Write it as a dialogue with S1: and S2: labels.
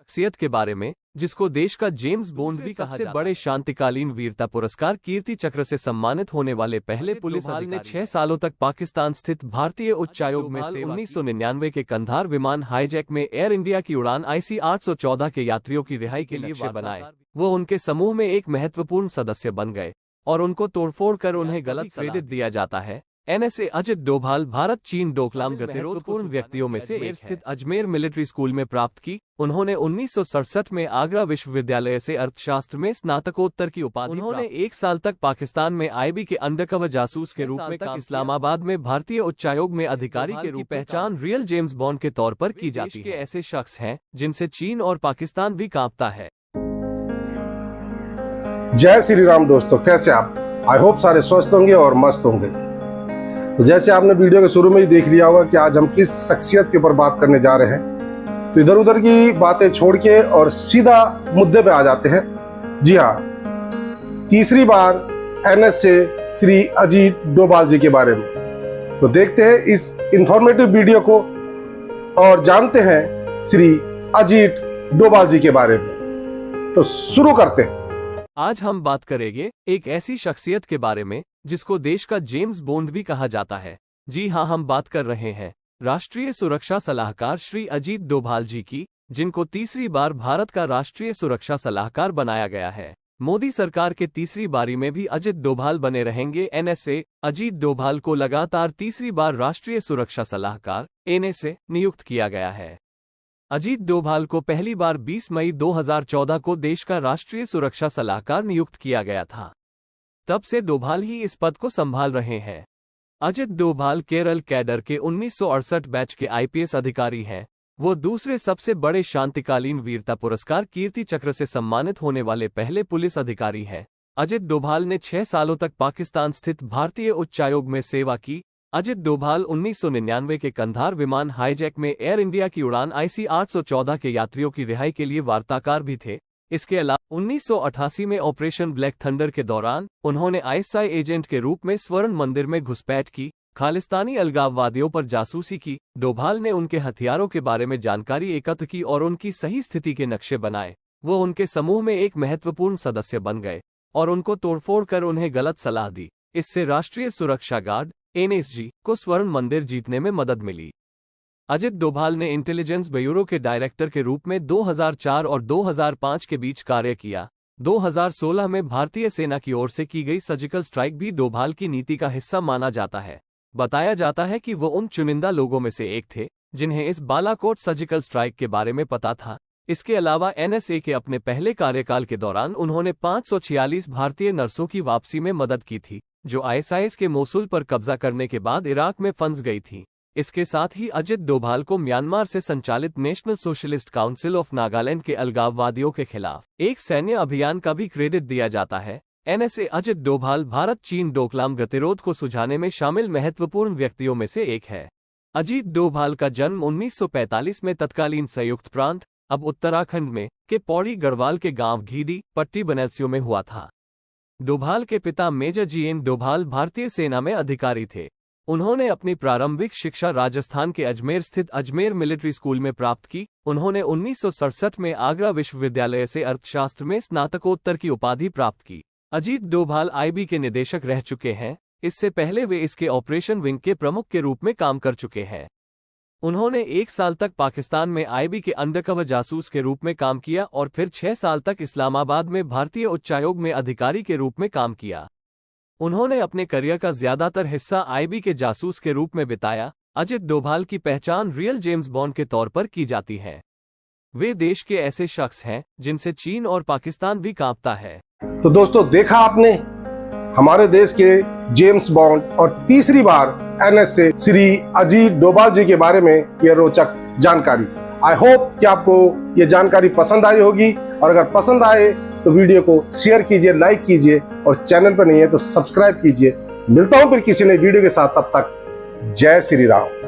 S1: शख्सियत के बारे में जिसको देश का जेम्स बॉन्ड भी कहा जाता है। बड़े शांतिकालीन वीरता पुरस्कार कीर्ति चक्र से सम्मानित होने वाले पहले पुलिस अधिकारी ने 6 सालों तक पाकिस्तान स्थित भारतीय उच्चायोग में से 1999 के कंधार विमान हाईजैक में एयर इंडिया की उड़ान IC 814 के यात्रियों की रिहाई के लिए बनाए। वो उनके समूह में एक महत्वपूर्ण सदस्य बन गए और उनको तोड़फोड़ कर उन्हें गलत क्रेडिट दिया जाता है। NSA अजित डोभाल भारत चीन डोकलाम गतिरोधपूर्ण व्यक्तियों में से एक स्थित अजमेर मिलिट्री स्कूल में प्राप्त की। उन्होंने 1967 में आगरा विश्वविद्यालय से अर्थशास्त्र में स्नातकोत्तर की उपाधि। उन्होंने 1 साल तक पाकिस्तान में IB के अंडरकवर जासूस के रूप में काम। इस्लामाबाद में भारतीय उच्चायोग में अधिकारी के रूप में पहचान रियल जेम्स बॉन्ड के तौर पर की जाती है। ऐसे शख्स हैं जिनसे चीन और पाकिस्तान भी कांपता है।
S2: जय श्री राम दोस्तों, कैसे आप? आई होप सारे स्वस्थ होंगे और मस्त होंगे। तो जैसे आपने वीडियो के शुरू में ही देख लिया होगा कि आज हम किस शख्सियत के ऊपर बात करने जा रहे हैं, तो इधर उधर की बातें छोड़ के और सीधा मुद्दे पे आ जाते हैं। जी हाँ, तीसरी बार NSA श्री अजीत डोभाल जी के बारे में। तो देखते हैं इस इंफॉर्मेटिव वीडियो को और जानते हैं श्री अजीत डोभाल जी के बारे में। तो शुरू करते हैं।
S1: आज हम बात करेंगे एक ऐसी शख्सियत के बारे में जिसको देश का जेम्स बॉन्ड भी कहा जाता है। जी हाँ, हम बात कर रहे हैं राष्ट्रीय सुरक्षा सलाहकार श्री अजीत डोभाल जी की, जिनको तीसरी बार भारत का राष्ट्रीय सुरक्षा सलाहकार बनाया गया है। मोदी सरकार के तीसरी बारी में भी अजित डोभाल बने रहेंगे। NSA अजीत डोभाल को लगातार तीसरी बार राष्ट्रीय सुरक्षा सलाहकार NSA नियुक्त किया गया है। अजीत डोभाल को पहली बार 20 मई 2014 को देश का राष्ट्रीय सुरक्षा सलाहकार नियुक्त किया गया था। तब से डोभाल ही इस पद को संभाल रहे हैं। अजित डोभाल केरल कैडर के 1968 बैच के IPS अधिकारी हैं। वो दूसरे सबसे बड़े शांतिकालीन वीरता पुरस्कार कीर्ति चक्र से सम्मानित होने वाले पहले पुलिस अधिकारी हैं। अजित डोभाल ने 6 सालों तक पाकिस्तान स्थित भारतीय उच्चायोग में सेवा की। अजित डोभाल 1999 के कंधार विमान हाईजैक में एयर इंडिया की उड़ान IC 814 के यात्रियों की रिहाई के लिए वार्ताकार भी थे। इसके अलावा 1988 में ऑपरेशन ब्लैक थंडर के दौरान उन्होंने ISI एजेंट के रूप में स्वर्ण मंदिर में घुसपैठ की, खालिस्तानी अलगाववादियों पर जासूसी की। डोभाल ने उनके हथियारों के बारे में जानकारी एकत्र की और उनकी सही स्थिति के नक्शे बनाए। वो उनके समूह में एक महत्वपूर्ण सदस्य बन गए और उनको तोड़फोड़ कर उन्हें गलत सलाह दी। इससे राष्ट्रीय सुरक्षा गार्ड NSG को स्वर्ण मंदिर जीतने में मदद मिली। अजित डोभाल ने इंटेलिजेंस ब्यूरो के डायरेक्टर के रूप में 2004 और 2005 के बीच कार्य किया। 2016 में भारतीय सेना की ओर से की गई सर्जिकल स्ट्राइक भी डोभाल की नीति का हिस्सा माना जाता है। बताया जाता है कि वो उन चुनिंदा लोगों में से एक थे जिन्हें इस बालाकोट सर्जिकल स्ट्राइक के बारे में पता था। इसके अलावा NSA के अपने पहले कार्यकाल के दौरान उन्होंने 546 भारतीय नर्सों की वापसी में मदद की थी, जो ISIS के मोसुल पर कब्जा करने के बाद इराक में फंस गई थी। इसके साथ ही अजित डोभाल को म्यांमार से संचालित national socialist council of Nagaland के अलगाववादियों के खिलाफ एक सैन्य अभियान का भी क्रेडिट दिया जाता है। NSA अजित डोभाल भारत चीन डोकलाम गतिरोध को सुझाने में शामिल महत्वपूर्ण व्यक्तियों में से एक है। अजीत डोभाल का जन्म 1945 में तत्कालीन संयुक्त प्रांत, अब उत्तराखंड में, के पौड़ी गढ़वाल के गांव घीडी पट्टी बनेल्सियों में हुआ था। डोभाल के पिता मेजर GN डोभाल भारतीय सेना में अधिकारी थे। उन्होंने अपनी प्रारंभिक शिक्षा राजस्थान के अजमेर स्थित अजमेर मिलिट्री स्कूल में प्राप्त की। उन्होंने 1967 में आगरा विश्वविद्यालय से अर्थशास्त्र में स्नातकोत्तर की उपाधि प्राप्त की। अजीत डोभाल IB के निदेशक रह चुके हैं। इससे पहले वे इसके ऑपरेशन विंग के प्रमुख के रूप में काम कर चुके हैं। उन्होंने 1 साल तक पाकिस्तान में IB के अंडरकवर जासूस के रूप में काम किया और फिर 6 साल तक इस्लामाबाद में भारतीय उच्चायोग में अधिकारी के रूप में काम किया। उन्होंने अपने करियर का ज्यादातर हिस्सा IB के जासूस के रूप में बिताया। अजित डोभाल की पहचान रियल जेम्स बॉन्ड के तौर पर की जाती है। वे देश के ऐसे शख्स हैं जिनसे चीन और पाकिस्तान भी कांपता है।
S2: तो दोस्तों, देखा आपने हमारे देश के जेम्स बॉन्ड और तीसरी बार NSA श्री अजीत डोभाल जी के बारे में यह रोचक जानकारी। आई होप कि आपको ये जानकारी पसंद आई होगी, और अगर पसंद आए तो वीडियो को शेयर कीजिए, लाइक कीजिए, और चैनल पर नहीं है तो सब्सक्राइब कीजिए। मिलता हूं फिर किसी नई वीडियो के साथ, तब तक जय श्री राम।